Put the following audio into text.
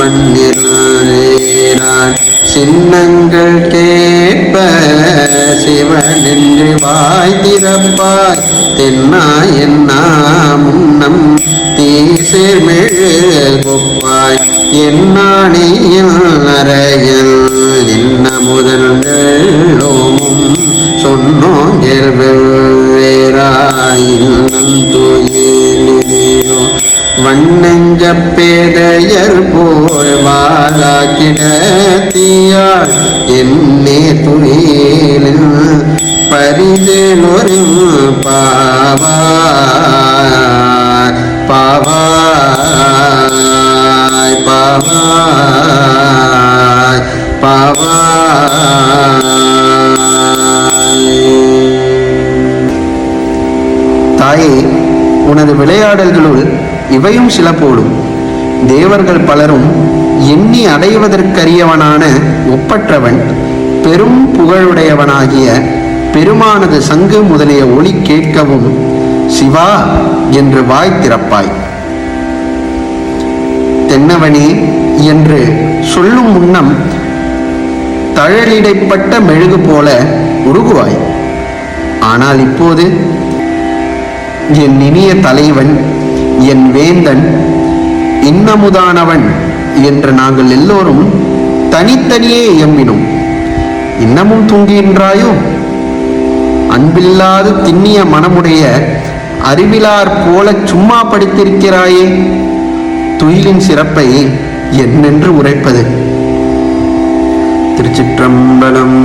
வன்னிறான் சின்னங்கள் கேட்ப சிவனென்று வாய் திறப்பாய் தென்னா என்னா முன்னம் தீசேர்மெழுகுப்பாய் என்னாணியில் அறையல் நின்ன முதல்களோமும் சொன்னோம் வெவ்வேறாயில்லையோ வண்ணஞ்ச பேதையர் போல் வாழாக்கிடத்தியாள் என்னே துணிலில் பரிதேலொரு பாவாய் பாவாய் பாவாய் பாவாய். தாயே, உனது விளையாடல்களுள் இவையும் சில போலும். தேவர்கள் பலரும் எண்ணி அடைவதற்கரியவனான ஒப்பற்றவன் பெரும் புகழுடையவனாகிய பெருமானது சங்கு முதலிய ஒலி கேட்கவும் சிவா என்று வாய் திறப்பாய். தென்னவனே என்று சொல்லும் முன்னம் தழலிடைப்பட்ட மெழுகு போல உருகுவாய். ஆனால் இப்போது என் இனிய தலைவன், என் வேந்தன், இன்னமுதானவன் என்று நாங்கள் எல்லோரும் தனித்தனியே இயம்பினோம். இன்னமும் தூங்குகின்றாயோ? அன்பில்லாது திண்ணிய மனமுடைய அறிவிலார் போல சும்மா படித்திருக்கிறாயே. துயிலின் சிறப்பை என்னென்று உரைப்பது? திருச்சிற்றம்பலம்.